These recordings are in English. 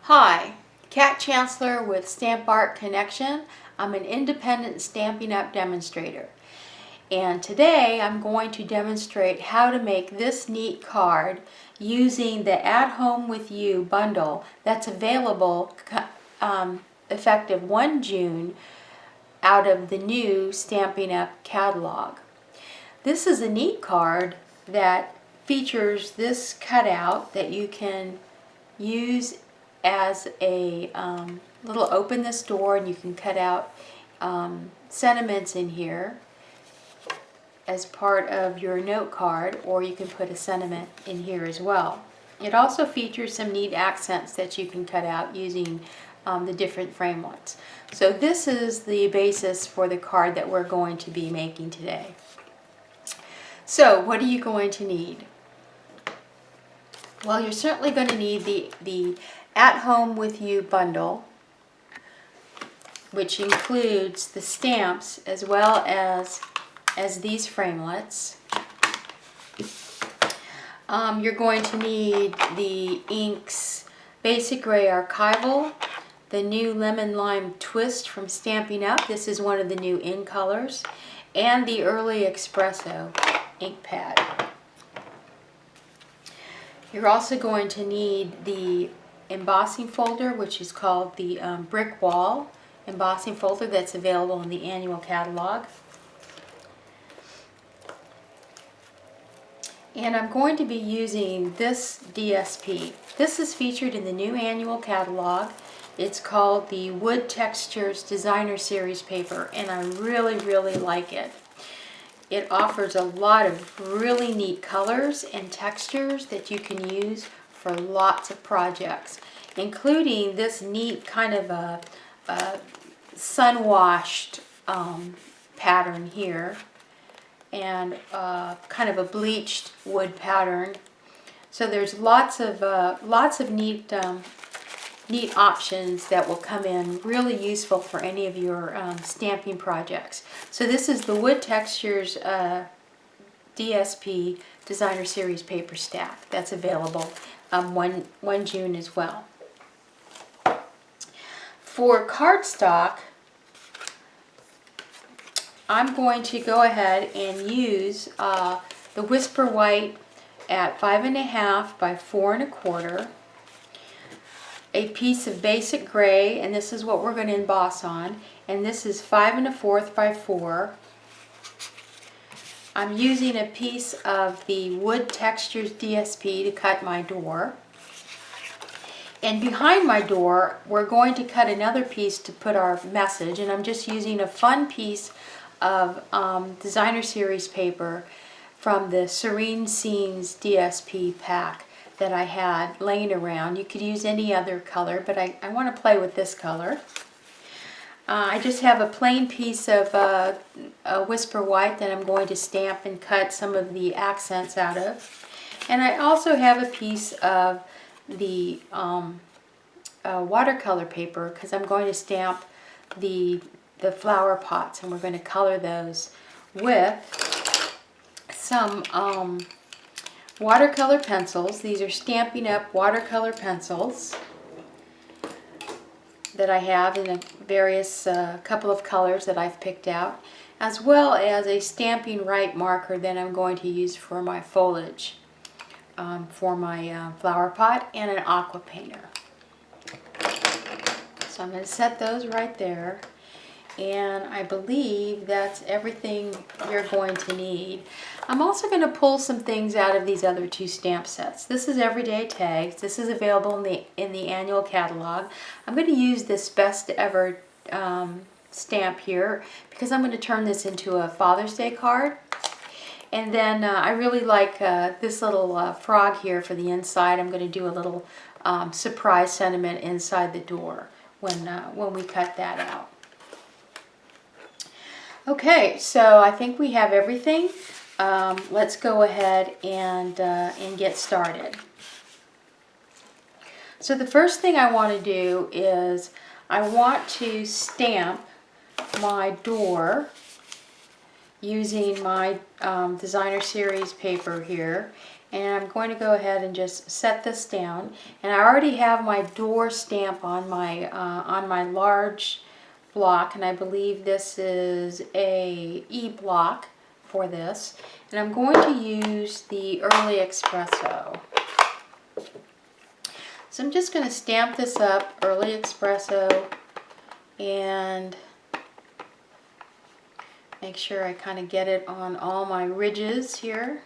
Hi, Kat Chancellor with Stamp Art Connection. I'm an independent Stampin' Up demonstrator. And today I'm going to demonstrate how to make this neat card using the At Home With You bundle that's available effective 1 June out of the new Stampin' Up catalog. This is a neat card that features this cutout that you can use as a little open this door, and you can cut out sentiments in here as part of your note card, or you can put a sentiment in here as well. It also features some neat accents that you can cut out using the different framelits. So this is the basis for the card that we're going to be making today. So what are you going to need? Well, you're certainly going to need the At Home With You bundle, which includes the stamps as well as these framelits. You're going to need the inks Basic Gray Archival, the new Lemon Lime Twist from Stampin' Up. This is one of the new in colors, and the Early Espresso ink pad. You're also going to need the embossing folder, which is called the Brick Wall embossing folder that's available in the annual catalog. And I'm going to be using this DSP. This is featured in the new annual catalog. It's called the Wood Textures Designer Series paper, and I really like it. It offers a lot of really neat colors and textures that you can use for lots of projects, including this neat kind of a sun-washed pattern here, and kind of a bleached wood pattern. So there's lots of neat options that will come in really useful for any of your stamping projects. So this is the Wood Textures DSP Designer Series paper stack that's available 1 June as well. For cardstock, I'm going to go ahead and use the Whisper White at 5.5 by 4 1/4, a piece of Basic Gray, and this is what we're going to emboss on, and this is 5 1/4 by 4. I'm using a piece of the Wood Textures DSP to cut my door. And behind my door, we're going to cut another piece to put our message, and I'm just using a fun piece of Designer Series paper from the Serene Scenes DSP pack that I had laying around. You could use any other color, but I want to play with this color. I just have a plain piece of a Whisper White that I'm going to stamp and cut some of the accents out of. And I also have a piece of the watercolor paper, because I'm going to stamp the flower pots, and we're going to color those with some watercolor pencils. These are Stampin' Up watercolor pencils that I have in a various couple of colors that I've picked out, as well as a Stampin' Right marker that I'm going to use for my foliage, for my flower pot, and an Aqua Painter. So I'm going to set those right there. And I believe that's everything you're going to need. I'm also going to pull some things out of these other two stamp sets. This is Everyday Tags. This is available in the annual catalog. I'm going to use this Best Ever stamp here because I'm going to turn this into a Father's Day card. And then I really like this little frog here for the inside. I'm going to do a little surprise sentiment inside the door when we cut that out. Okay, so I think we have everything. Let's go ahead and get started. So the first thing I want to do is I want to stamp my door using my Designer Series paper here. And I'm going to go ahead and just set this down. And I already have my door stamp on my large block, and I believe this is a E block for this. And I'm going to use the Early Espresso. So I'm just going to stamp this up, Early Espresso, and make sure I kind of get it on all my ridges here.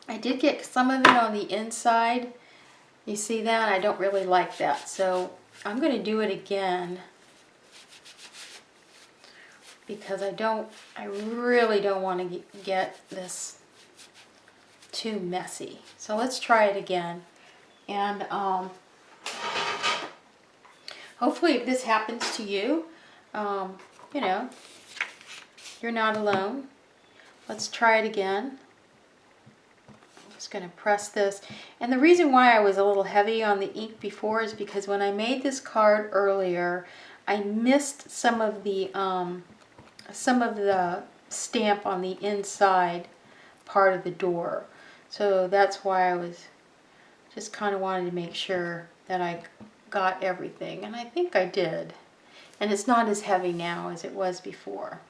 I did get some of it on the inside. You see that? I don't really like that. So I'm going to do it again because I really don't want to get this too messy. So let's try it again. And hopefully if this happens to you, you know, you're not alone. Let's try it again. Just going to press this, and the reason why I was a little heavy on the ink before is because when I made this card earlier, I missed some of the stamp on the inside part of the door, so that's why I was just kind of wanted to make sure that I got everything, and I think I did, and it's not as heavy now as it was before.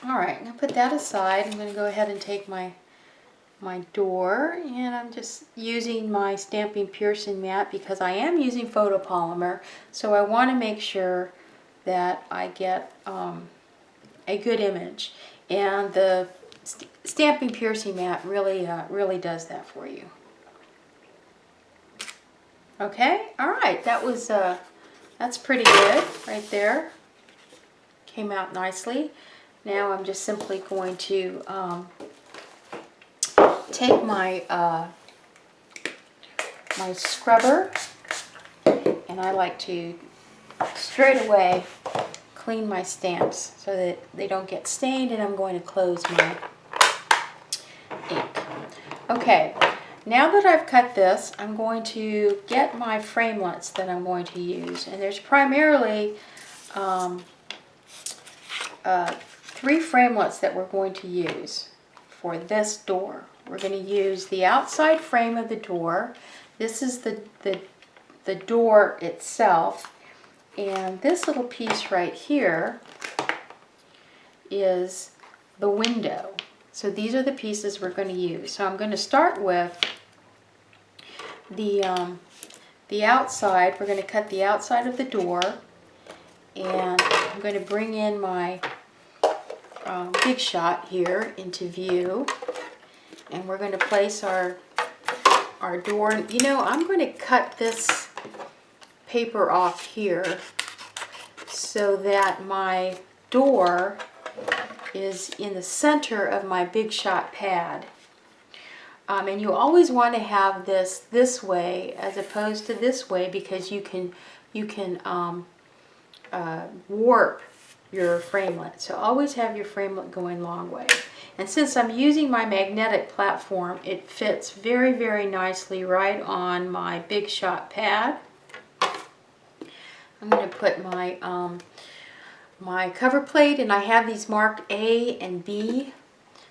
Alright, I'm going to put that aside. I'm going to go ahead and take my door, and I'm just using my Stampin Pierce Mat because I am using photopolymer, so I want to make sure that I get a good image, and the Stampin Pierce Mat really does that for you. Okay, alright, that's pretty good right there. Came out nicely. Now I'm just simply going to take my my scrubber, and I like to straight away clean my stamps so that they don't get stained, and I'm going to close my ink. Okay, now that I've cut this, I'm going to get my framelits that I'm going to use, and there's primarily 3 framelits that we're going to use for this door. We're going to use the outside frame of the door. This is the door itself, and this little piece right here is the window. So these are the pieces we're going to use. So I'm going to start with the outside. We're going to cut the outside of the door, and I'm going to bring in my Big Shot here into view, and we're going to place our door. You know, I'm going to cut this paper off here so that my door is in the center of my Big Shot pad. And you always want to have this way as opposed to this way, because you can warp your framelit. So always have your framelit going long way. And since I'm using my magnetic platform, it fits very nicely right on my Big Shot pad. I'm going to put my my cover plate, and I have these marked A and B.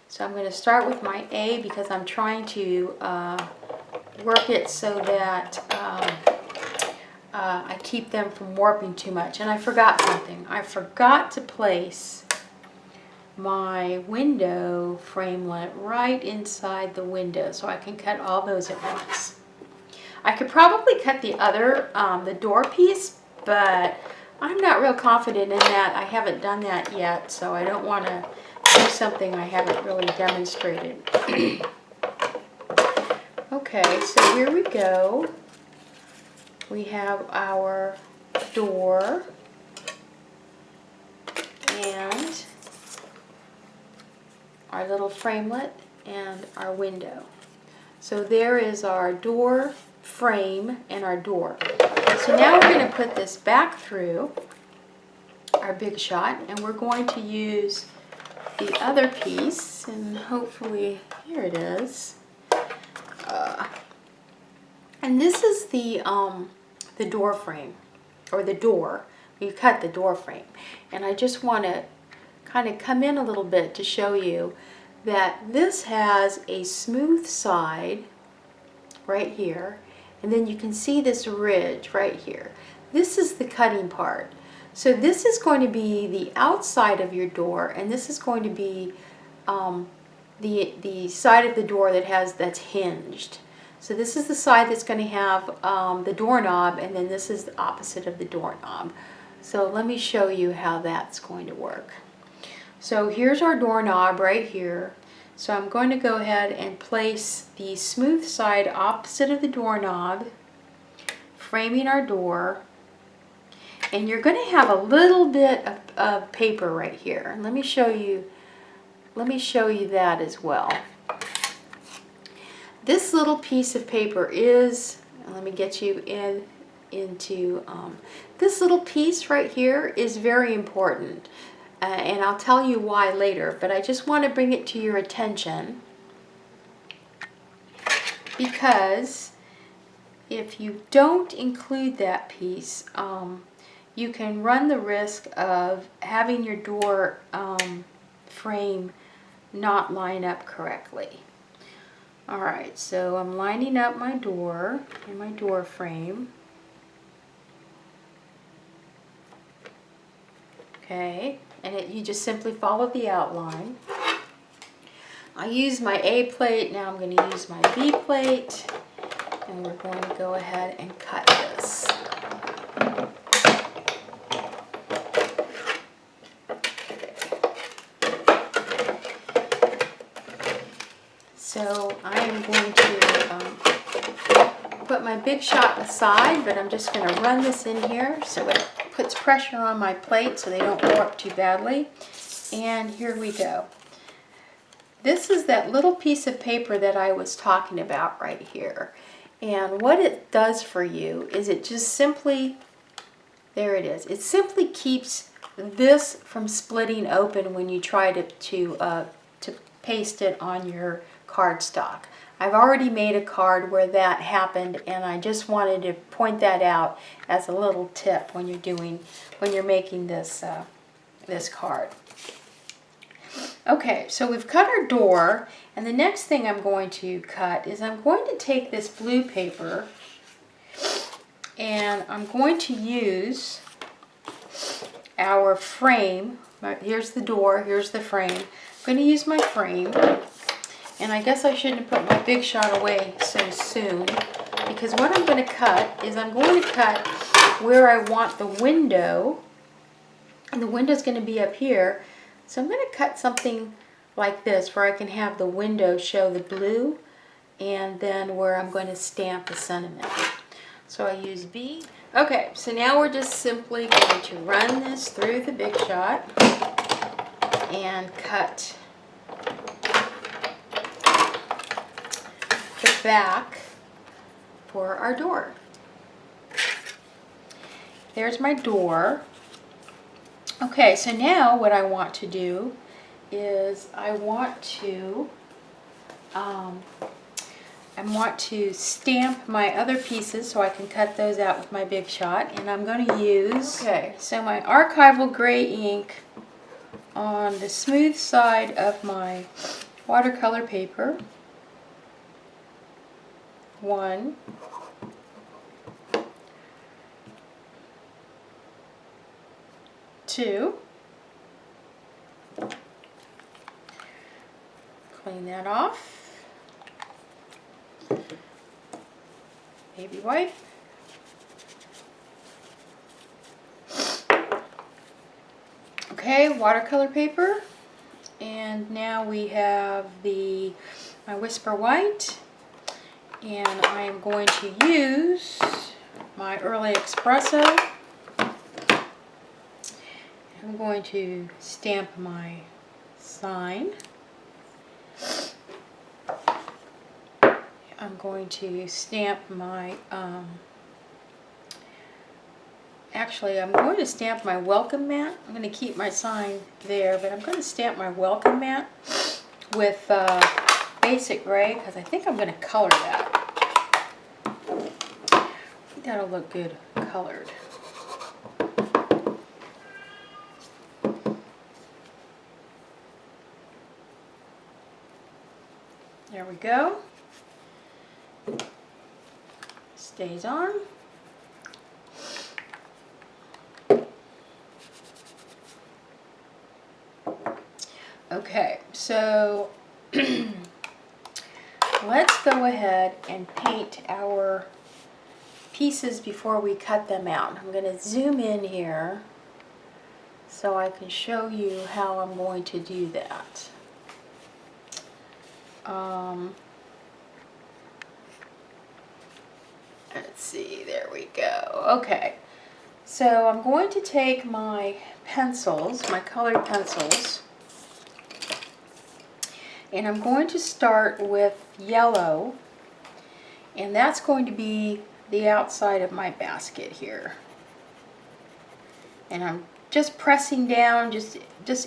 So I'm going to start with my A because I'm trying to work it so that I keep them from warping too much. And I forgot something. I forgot to place my window framelit right inside the window, so I can cut all those at once. I could probably cut the other, the door piece, but I'm not real confident in that. I haven't done that yet, so I don't want to do something I haven't really demonstrated. Okay, so here we go. We have our door and our little framelit and our window. So there is our door frame and our door. So now we're going to put this back through our Big Shot, and we're going to use the other piece, and hopefully here it is. And this is the door frame, or the door, you cut the door frame. And I just want to kind of come in a little bit to show you that this has a smooth side right here, and then you can see this ridge right here. This is the cutting part. So this is going to be the outside of your door, and this is going to be the side of the door that's hinged. So this is the side that's going to have the doorknob, and then this is the opposite of the doorknob. So let me show you how that's going to work. So here's our doorknob right here. So I'm going to go ahead and place the smooth side opposite of the doorknob, framing our door. And you're going to have a little bit of paper right here. Let me show you that as well. This little piece of paper is, let me get you into this little piece right here is very important. And I'll tell you why later, but I just want to bring it to your attention because if you don't include that piece, you can run the risk of having your door frame not line up correctly. Alright, so I'm lining up my door and my door frame. Okay. And you just simply follow the outline. I use my A plate, now I'm going to use my B plate, and we're going to go ahead and cut this. So I am going to put my big shot aside, but I'm just going to run this in here so it puts pressure on my plate so they don't warp too badly. And here we go. This is that little piece of paper that I was talking about right here. And what it does for you is it just simply, there it is, it simply keeps this from splitting open when you try to paste it on your cardstock. I've already made a card where that happened, and I just wanted to point that out as a little tip when you're making this this card. Okay, so we've cut our door, and the next thing I'm going to cut is I'm going to take this blue paper and I'm going to use our frame. Here's the door, here's the frame. I'm going to use my frame. And I guess I shouldn't have put my big shot away so soon, because what I'm going to cut is I'm going to cut where I want the window, and the window's going to be up here. So I'm going to cut something like this where I can have the window show the blue, and then where I'm going to stamp the sentiment. So I use B. Okay, so now we're just simply going to run this through the big shot and cut the back for our door. There's my door. Okay, so now what I want to do is I want to stamp my other pieces so I can cut those out with my big shot, and I'm going to use my Archival gray ink on the smooth side of my watercolor paper. 1, 2, clean that off, baby wipe, okay, watercolor paper, and now we have my Whisper White. And I am going to use my Early Espresso. I'm going to stamp my sign. I'm going to stamp my, actually I'm going to stamp my welcome mat. I'm going to keep my sign there, but I'm going to stamp my welcome mat with basic gray, because I think I'm going to color that. I think that'll look good colored. There we go. Stays on. Okay, so let's go ahead and paint our pieces before we cut them out. I'm going to zoom in here so I can show you how I'm going to do that. Let's see, there we go. Okay, so I'm going to take my pencils, my colored pencils, and I'm going to start with yellow, and that's going to be the outside of my basket here. And I'm just pressing down, just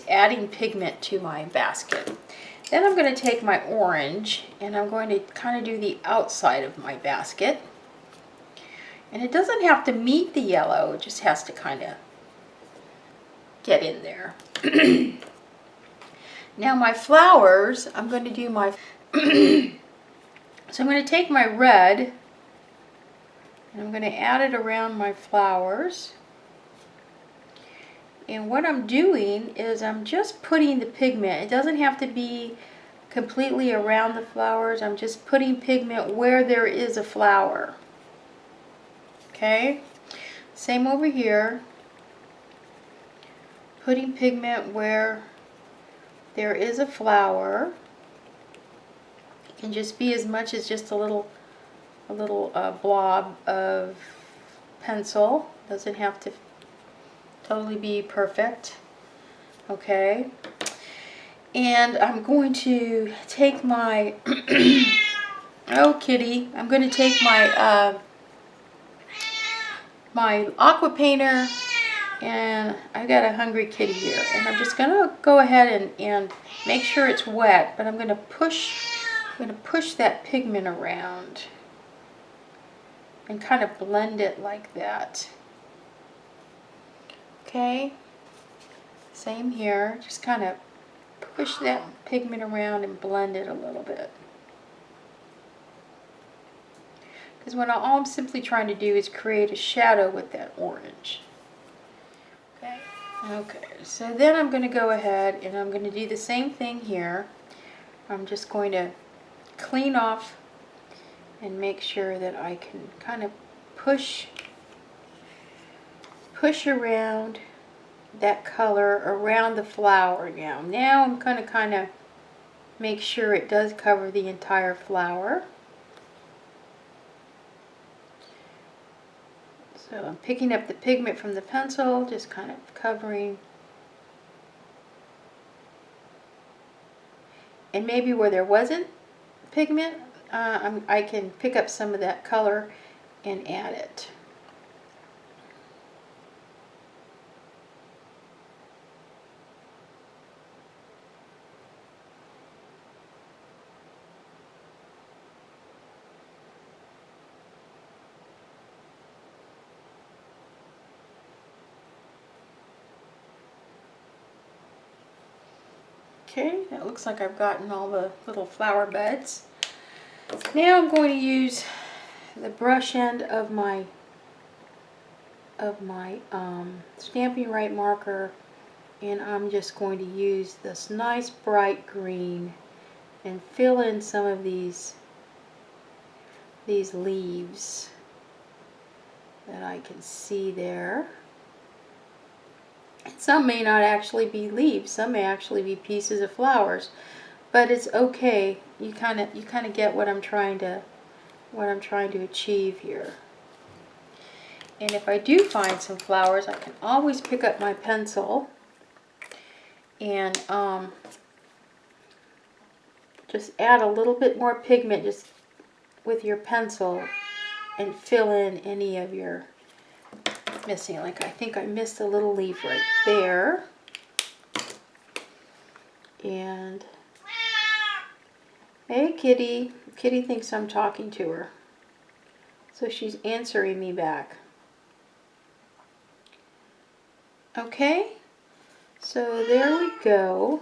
adding pigment to my basket. Then I'm going to take my orange and I'm going to kind of do the outside of my basket. And it doesn't have to meet the yellow, it just has to kind of get in there. Now my flowers, I'm going to do my, so I'm going to take my red and I'm going to add it around my flowers. And what I'm doing is I'm just putting the pigment. It doesn't have to be completely around the flowers. I'm just putting pigment where there is a flower. Okay? Same over here. Putting pigment where there is a flower. It can just be as much as just a little blob of pencil. Doesn't have to totally be perfect. Okay, and I'm going to take my oh kitty, I'm going to take my my Aqua Painter, and I've got a hungry kitty here, and I'm just going to go ahead and make sure it's wet, but I'm going to push that pigment around and kind of blend it like that. Okay, same here, just kind of push that pigment around and blend it a little bit. Because all I'm simply trying to do is create a shadow with that orange. Okay, so then I'm going to go ahead and I'm going to do the same thing here. I'm just going to clean off and make sure that I can kind of push around that color around the flower now. Now I'm going to kind of make sure it does cover the entire flower. So I'm picking up the pigment from the pencil, just kind of covering. And maybe where there wasn't pigment, I can pick up some of that color and add it. Okay, that looks like I've gotten all the little flower buds. Now I'm going to use the brush end of my Stampin' Right marker, and I'm just going to use this nice bright green and fill in some of these leaves that I can see there. Some may not actually be leaves, some may actually be pieces of flowers, but it's okay. You kind of get what I'm trying to achieve here. And if I do find some flowers, I can always pick up my pencil and just add a little bit more pigment just with your pencil and fill in any of your missing. Like I think I missed a little leaf right there. And hey kitty. Kitty thinks I'm talking to her, so she's answering me back. Okay, so there we go.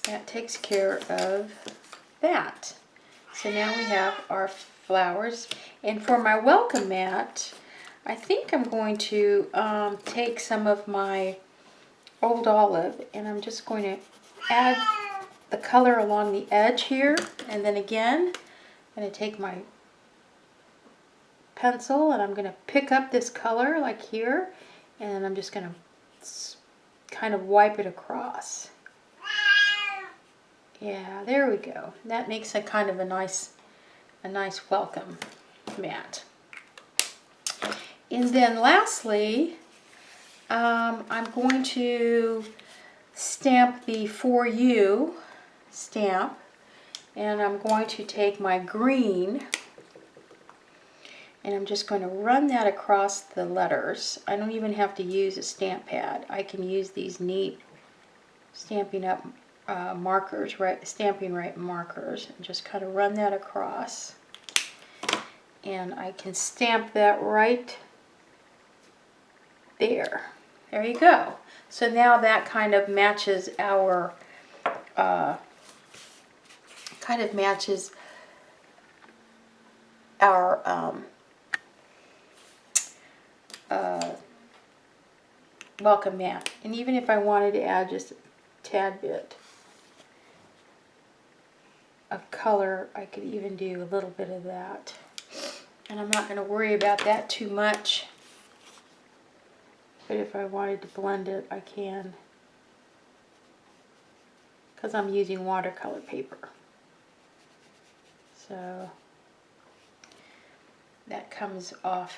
that takes care of that. So now we have our flowers. And for my welcome mat, I think I'm going to take some of my old olive and I'm just going to add the color along the edge here. And then again, I'm going to take my pencil and I'm going to pick up this color like here, and I'm just going to kind of wipe it across. Yeah, there we go. That makes a kind of a nice welcome mat. And then lastly, I'm going to stamp the For You stamp, and I'm going to take my green and I'm just going to run that across the letters. I don't even have to use a stamp pad. I can use these neat Stampin Up markers, right? Stamping Right markers, and just kind of run that across. And I can stamp that right there. There you go. So now that kind of matches our welcome mat. And even if I wanted to add just a tad bit of color, I could even do a little bit of that. And I'm not going to worry about that too much. But if I wanted to blend it, I can, because I'm using watercolor paper. So that comes off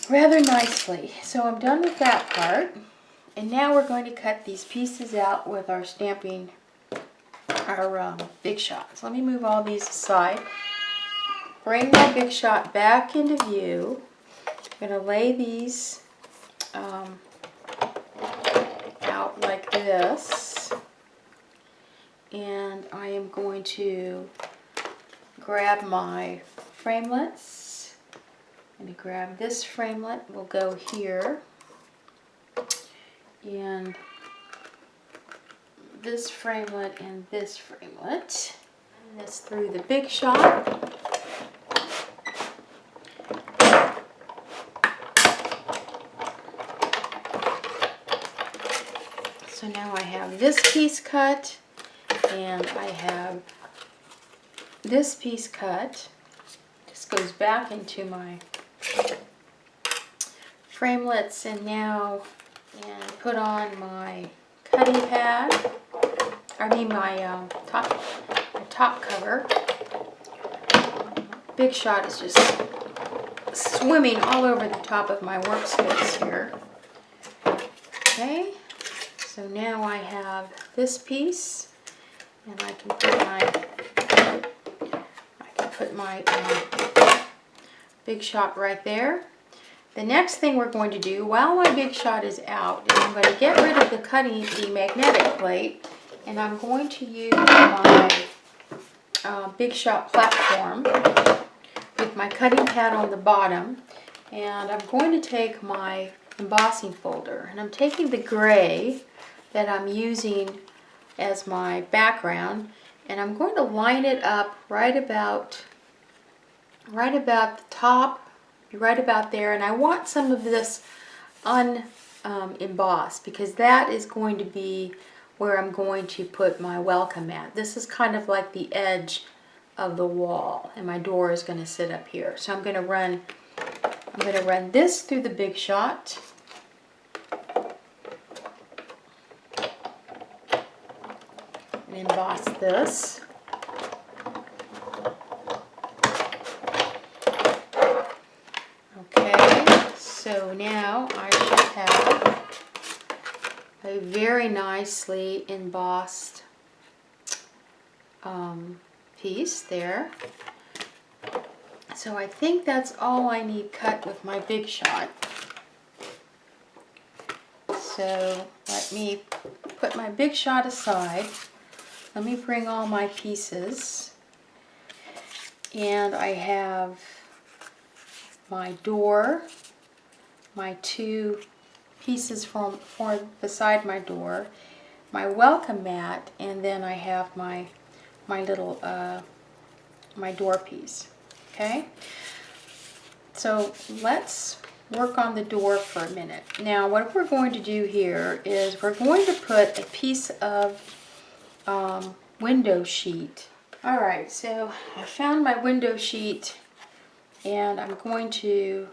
rather nicely. So I'm done with that part. And now we're going to cut these pieces out with our stamping, our Big Shot. So let me move all these aside. Bring my Big Shot back into view. I'm going to lay these out like this, and I am going to grab my framelits. I'm going to grab this framelit, will go here, and this framelit and this framelit, and this through the Big Shot. So now I have this piece cut, and I have this piece cut. This goes back into my framelits, and now put on my cutting pad. I mean my top cover. Big Shot is just swimming all over the top of my workspace here. Okay. So now I have this piece, and I can put my Big Shot right there. The next thing we're going to do while my Big Shot is out is I'm going to get rid of the magnetic plate, and I'm going to use my Big Shot platform with my cutting pad on the bottom, and I'm going to take my embossing folder, and I'm taking the gray that I'm using as my background, and I'm going to line it up right about the top, right about there, and I want some of this embossed because that is going to be where I'm going to put my welcome mat. This is kind of like the edge of the wall, and my door is going to sit up here. So I'm going to run this through the Big Shot. And emboss this. Okay, so now I should have a very nicely embossed piece there. So I think that's all I need cut with my Big Shot. So let me put my Big Shot aside. Let me bring all my pieces, and I have my door, my two pieces for beside my door, welcome mat, and then I have my little my door piece. Okay, so let's work on the door for a minute. Now what we're going to do here is we're going to put a piece of window sheet. Alright, so I found my window sheet, and I'm going to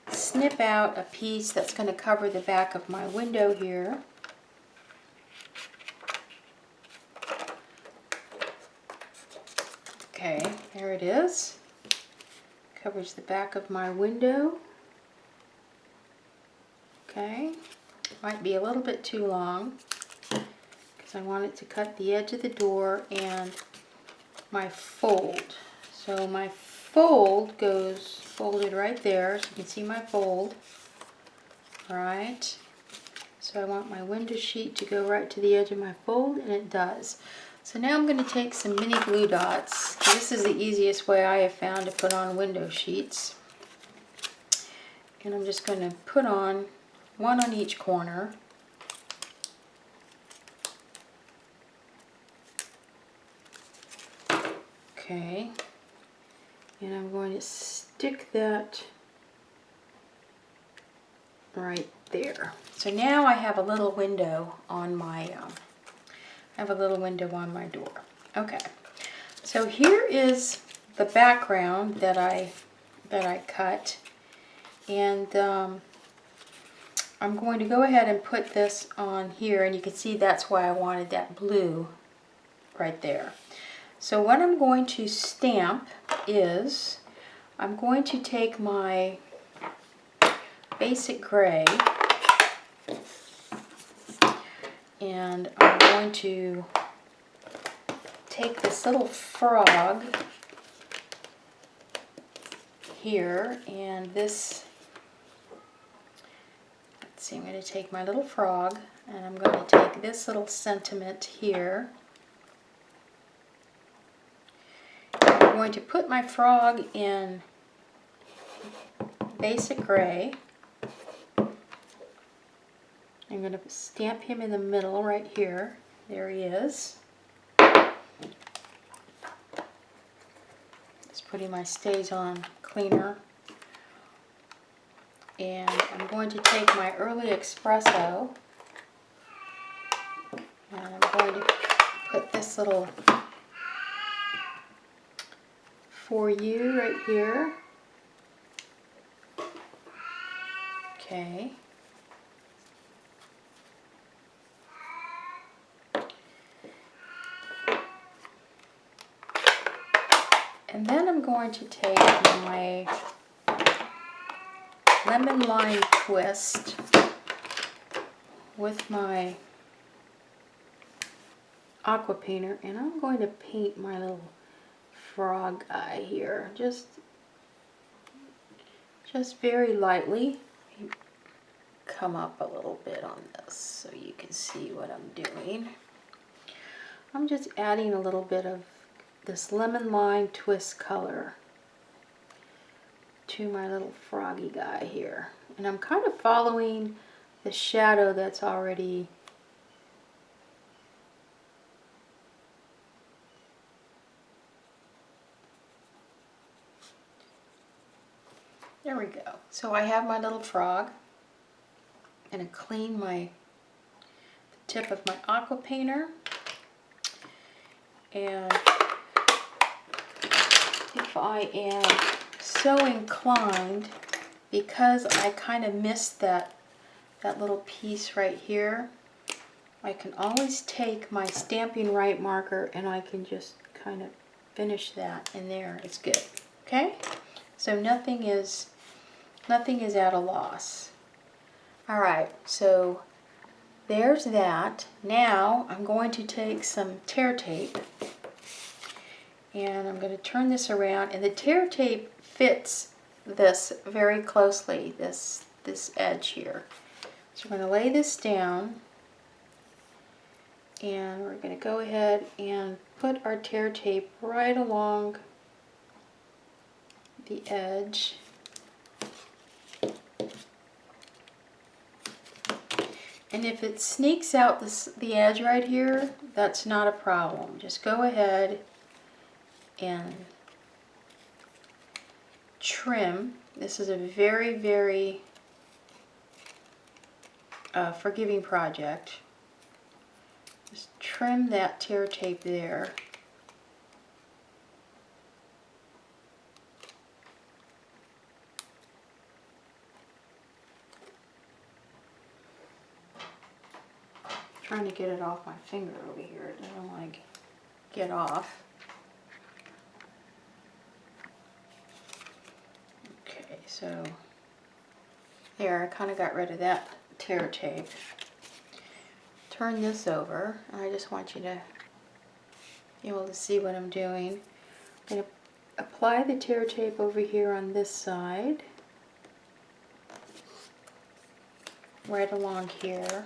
snip out a piece that's going to cover the back of my window here. Okay, there it is. Covers the back of my window. Okay, might be a little bit too long because I want it to cut the edge of the door and my fold. So my fold goes folded right there, so you can see my fold. Right. So I want my window sheet to go right to the edge of my fold, and it does. So now I'm going to take some mini glue dots. This is the easiest way I have found to put on window sheets. And I'm just going to put on one on each corner. Okay. And I'm going to stick that right there. So now I have a little window on my door. Okay. So here is the background that I cut, and I'm going to go ahead and put this on here, and you can see that's why I wanted that blue right there. So what I'm going to stamp is I'm going to take my basic gray, and I'm going to take this little frog here, and this, let's see, I'm going to take my little frog, and I'm going to take this little sentiment here. I'm going to put my frog in basic gray. I'm going to stamp him in the middle right here. There he is. Just putting my stays on cleaner. And I'm going to take my early espresso, and I'm going to put this little for you right here. Okay. And then I'm going to take my lemon lime twist with my Aqua Painter, and I'm going to paint my little frog eye here, just very lightly. Come up a little bit on this so you can see what I'm doing. I'm just adding a little bit of this lemon lime twist color to my little froggy guy here, and I'm kind of following the shadow that's already there we go. So I have my little frog, and I clean the tip of my Aqua Painter, and if I am so inclined, because I kind of missed that little piece right here, I can always take my Stampin' Right marker and I can just kind of finish that in there. It's good. Okay? So nothing is at a loss. Alright, so there's that. Now I'm going to take some tear tape, and I'm going to turn this around, and the tear tape fits this very closely, this edge here. So we're going to lay this down, and we're going to go ahead and put our tear tape right along the edge. And if it sneaks out the edge right here, that's not a problem. Just go ahead and trim. This is a very, very forgiving project. Just trim that tear tape there. Trying to get it off my finger over here. It doesn't like get off. Okay, so there, I kind of got rid of that tear tape. Turn this over. I just want you to be able to see what I'm doing. I'm going to apply the tear tape over here on this side, right along here.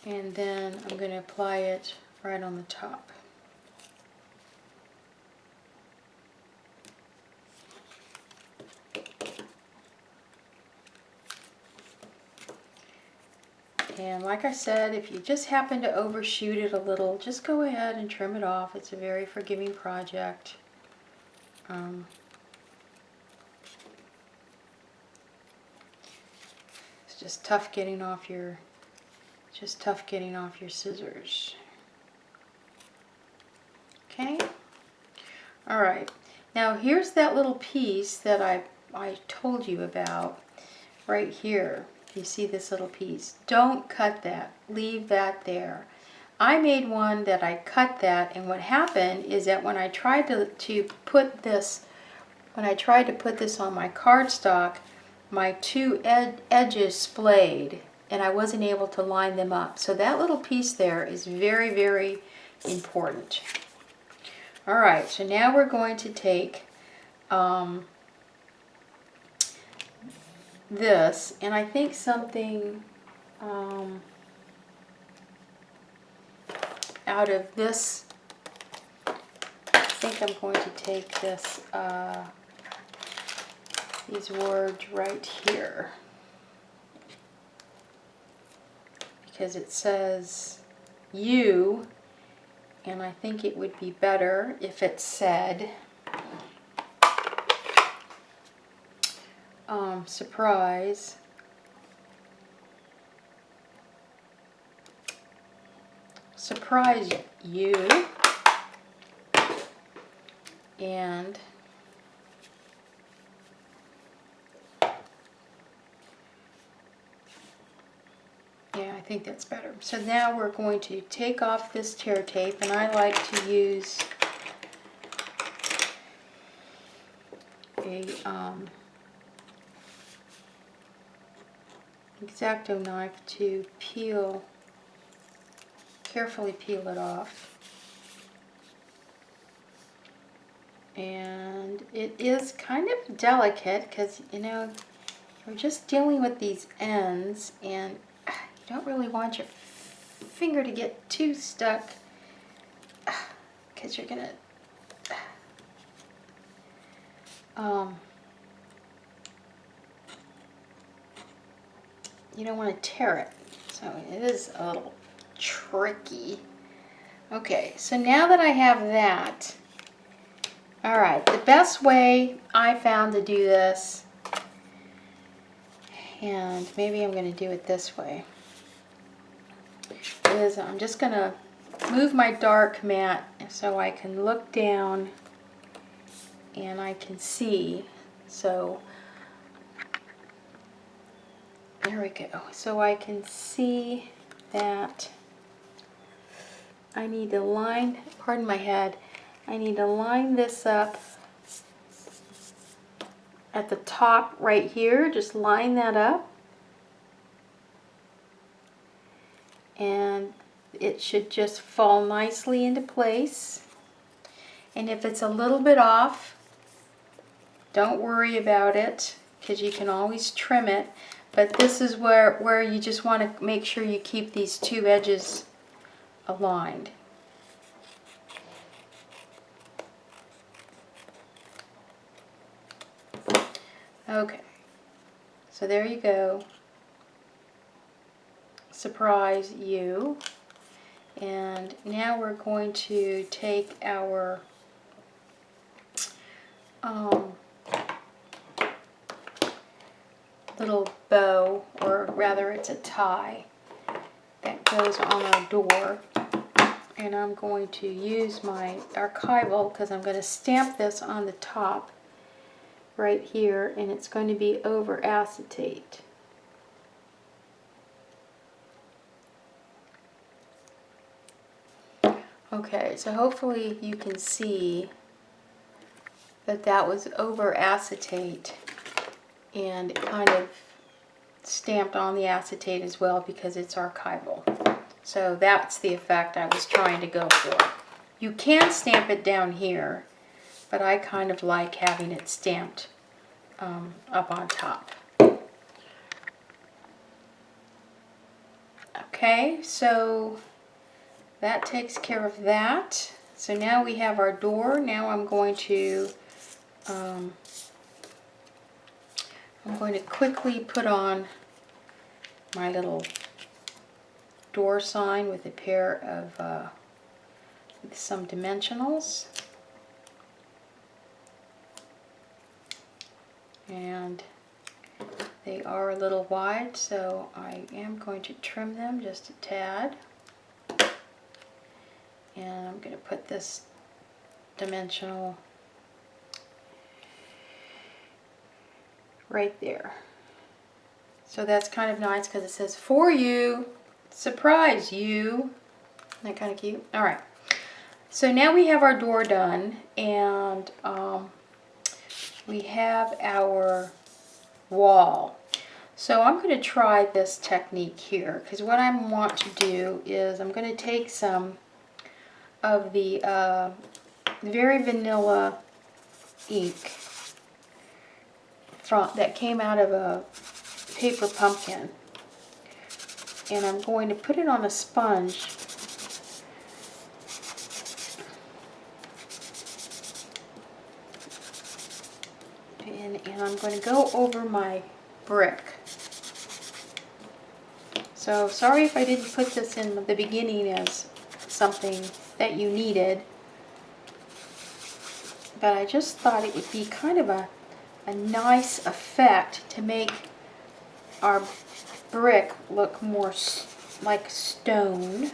And then I'm going to apply it right on the top. And like I said, if you just happen to overshoot it a little, just go ahead and trim it off. It's a very forgiving project. It's just tough getting off your scissors. Okay? Alright. Now here's that little piece that I told you about right here. You see this little piece. Don't cut that. Leave that there. I made one that I cut that, and what happened is that when I tried to put this on my cardstock, my two edges splayed and I wasn't able to line them up. So that little piece there is very, very important. Alright, so now we're going to take this, and I think something out of this, I think I'm going to take this, these words right here, because it says you, and I think it would be better if it said surprise. Surprise you. And yeah, I think that's better. So now we're going to take off this tear tape, and I like to use a X-Acto knife to carefully peel it off. And it is kind of delicate because, you know, we're just dealing with these ends, and you don't really want your finger to get too stuck because you're gonna you don't want to tear it, so it is a little tricky. Okay, so now that I have that, all right, the best way I found to do this, and maybe I'm going to do it this way, is I'm just going to move my dark mat so I can look down and I can see. So there we go. So I can see that I need to line, pardon my head, I need to line this up at the top right here. Just line that up. And it should just fall nicely into place. And if it's a little bit off, don't worry about it, because you can always trim it. But this is where you just want to make sure you keep these two edges aligned. Okay, So there you go. Surprise you. And now we're going to take our little bow, or rather it's a tie that goes on our door, and I'm going to use my Archival because I'm going to stamp this on the top right here, and it's going to be over acetate. Okay, so hopefully you can see that that was over acetate, and it kind of stamped on the acetate as well because it's Archival. So that's the effect I was trying to go for. You can stamp it down here, but I kind of like having it stamped up on top. Okay, so that takes care of that. So now we have our door. Now I'm going to quickly put on my little door sign with a pair of with some dimensionals, and they are a little wide, so I am going to trim them just a tad. And I'm going to put this dimensional right there. So that's kind of nice because it says, "For you, surprise you." Isn't that kind of cute? Alright, so now we have our door done, and we have our wall. So I'm going to try this technique here, because what I want to do is I'm going to take some of the very vanilla ink that came out of a paper pumpkin, and I'm going to put it on a sponge and I'm going to go over my brick. So sorry if I didn't put this in the beginning as something that you needed, but I just thought it would be kind of a nice effect to make our brick look more like stone.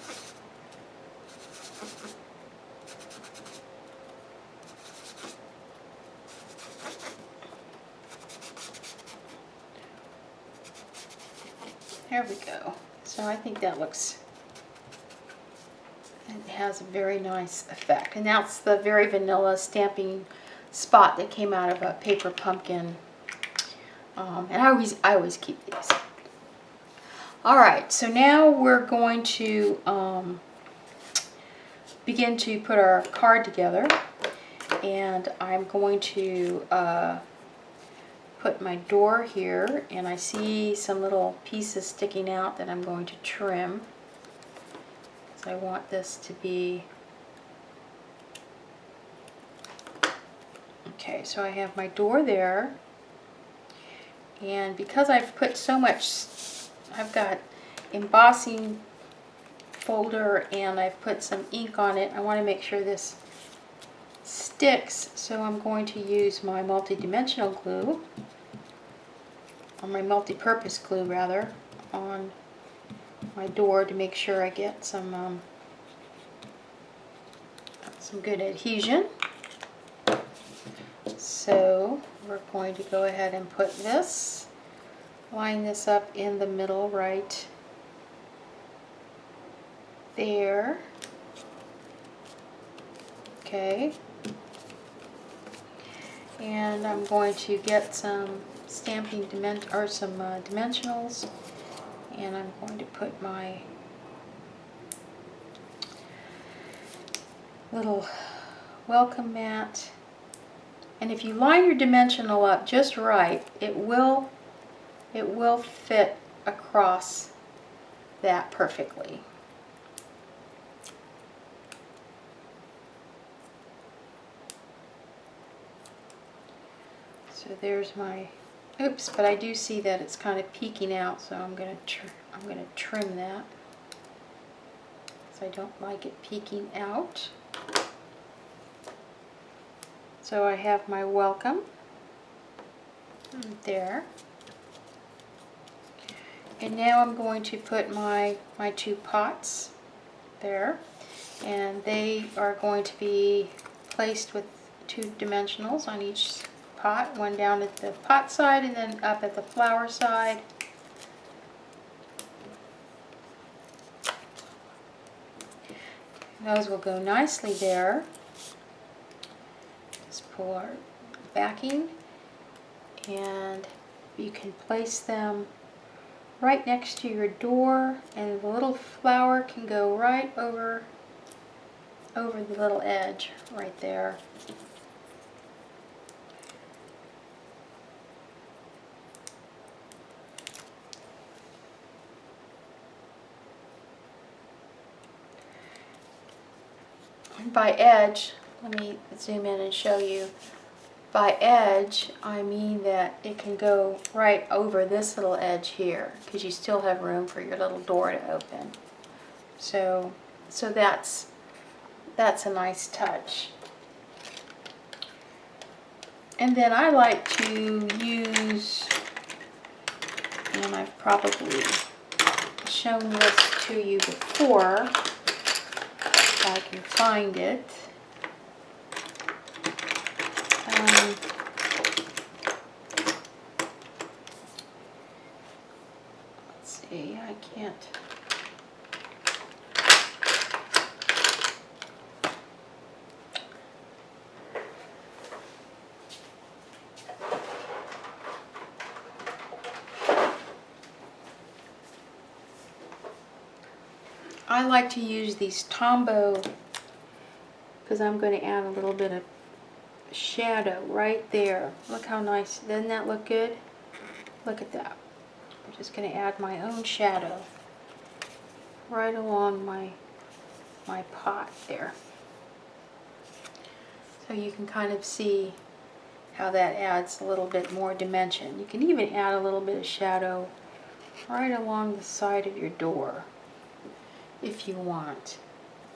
There we go. So I think that looks, it has a very nice effect. And that's the very vanilla stamping spot that came out of a paper pumpkin. And I always keep these. Alright, so now we're going to begin to put our card together. And I'm going to put my door here, and I see some little pieces sticking out that I'm going to trim, because I want this to be okay. So I have my door there, and because I've put so much, I've got embossing folder and I've put some ink on it, I want to make sure this sticks, so I'm going to use my multi-dimensional glue, or my multi-purpose glue rather, on my door to make sure I get some good adhesion. So we're going to go ahead and put this, line this up in the middle right there. Okay. And I'm going to get some stamping dimensionals, and I'm going to put my little welcome mat. And if you line your dimensional up just right, it will fit across that perfectly. So there's my, Oops, but I do see that it's kind of peeking out, so I'm gonna trim that. So I don't like it peeking out. So I have my welcome there. And now I'm going to put my two pots there, and they are going to be placed with 2 dimensionals on each pot, one down at the pot side and then up at the flower side. Those will go nicely there. Just pull our backing, and you can place them right next to your door, and the little flower can go right over the little edge right there. And by edge, let me zoom in and show you. By edge, I mean that it can go right over this little edge here, because you still have room for your little door to open. So that's a nice touch. And then I like to use, and I've probably shown this to you before, if I can find it. Let's see, I can't. I like to use these Tombow because I'm going to add a little bit of shadow right there. Look how nice. Doesn't that look good? Look at that. I'm just going to add my own shadow right along my pot there. So you can kind of see how that adds a little bit more dimension. You can even add a little bit of shadow right along the side of your door if you want,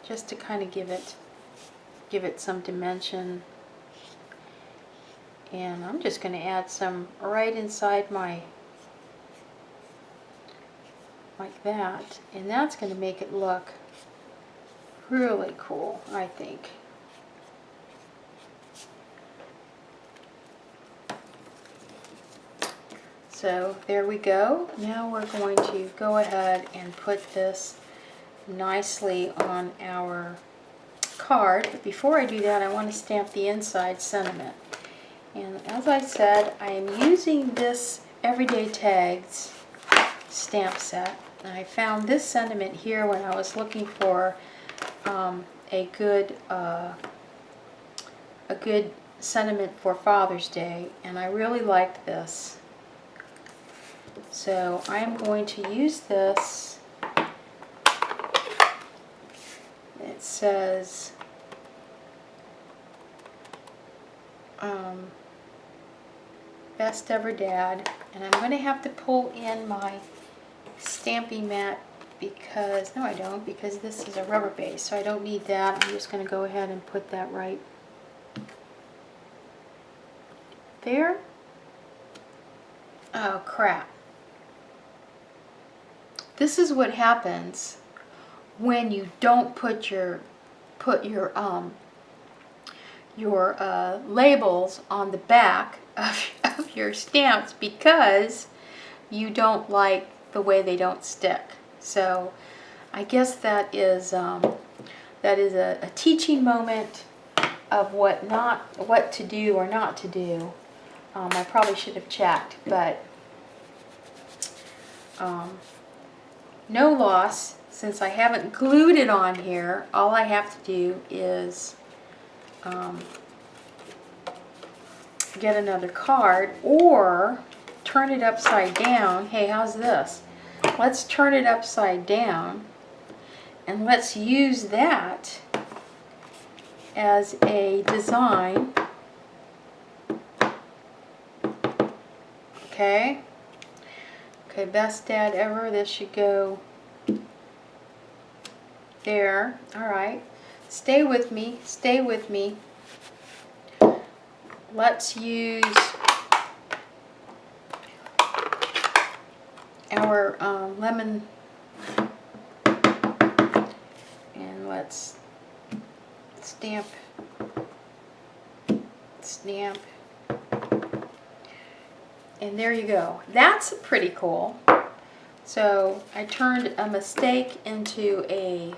just to kind of give it some dimension. And I'm just going to add some right inside my, like that, and that's going to make it look really cool, I think. So there we go. Now we're going to go ahead and put this nicely on our card. But before I do that, I want to stamp the inside sentiment. And as I said, I am using this Everyday Tags stamp set. And I found this sentiment here when I was looking for a good sentiment for Father's Day, and I really liked this. So I am going to use this. It says Best Ever Dad, and I'm going to have to pull in my stamping mat because, no I don't, because this is a rubber base, so I don't need that. I'm just going to go ahead and put that right there. Oh crap. This is what happens when you don't put your labels on the back of your stamps because you don't like the way they don't stick. So I guess that is a teaching moment of what to do or not to do. I probably should have checked, but no loss. Since I haven't glued it on here, all I have to do is get another card or turn it upside down. Hey, how's this? Let's turn it upside down and let's use that as a design. Okay. Okay, best dad ever. This should go there. Alright. Stay with me. Stay with me. Let's use our lemon, and let's stamp, and there you go. That's pretty cool. So I turned a mistake into a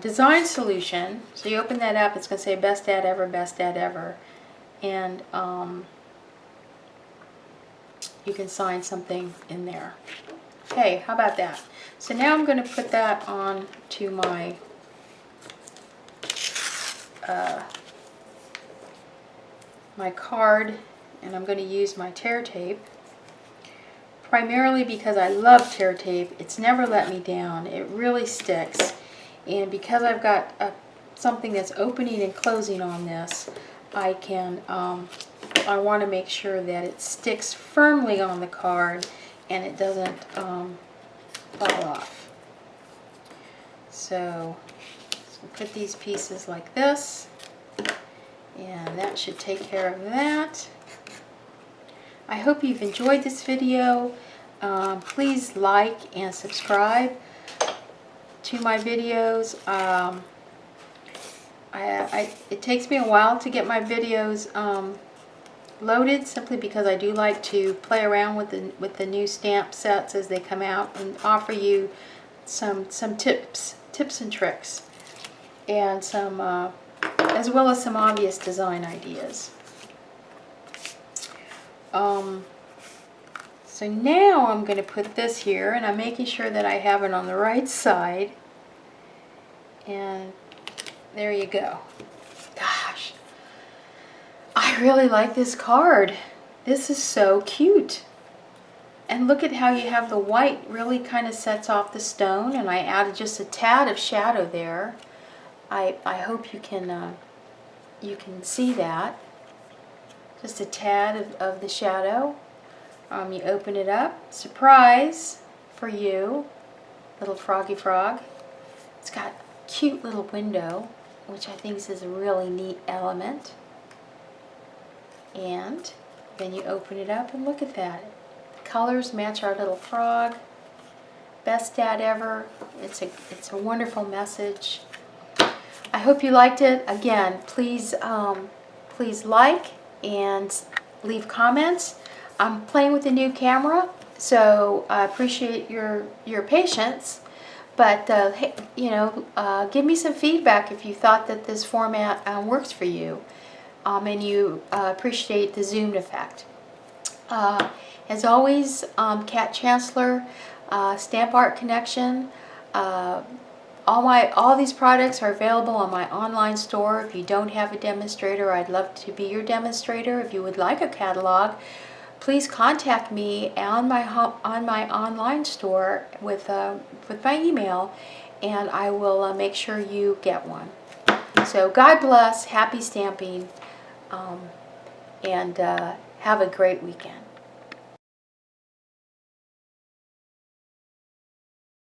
design solution. So you open that up, it's going to say best dad ever, best dad ever, and you can sign something in there. Okay, how about that? So now I'm going to put that on to my my card, and I'm going to use my tear tape, primarily because I love tear tape. It's never let me down. It really sticks, and because I've got something that's opening and closing on this, I can I want to make sure that it sticks firmly on the card and it doesn't fall off. So put these pieces like this, and that should take care of that. I hope you've enjoyed this video. Please like and subscribe to my videos. It takes me a while to get my videos loaded, simply because I do like to play around with the new stamp sets as they come out and offer you some tips and tricks, and some as well as some obvious design ideas. So now I'm going to put this here, and I'm making sure that I have it on the right side, and there you go. Gosh, I really like this card. This is so cute. And look at how you have the white really kind of sets off the stone, and I added just a tad of shadow there. I hope you can see that. Just a tad of the shadow. You open it up. Surprise for you, little froggy frog. It's got a cute little window, which I think is a really neat element. And then you open it up and look at that. The colors match our little frog. Best dad ever. It's a wonderful message. I hope you liked it. Again, please like and leave comments. I'm playing with a new camera, so I appreciate your patience. But hey, give me some feedback if you thought that this format works for you, and you appreciate the zoomed effect. As always, Kat Chancellor, Stamp Art Connection. All these products are available on my online store. If you don't have a demonstrator, I'd love to be your demonstrator. If you would like a catalog, please contact me on my online store with my email, and I will make sure you get one. So God bless, happy stamping, and have a great weekend.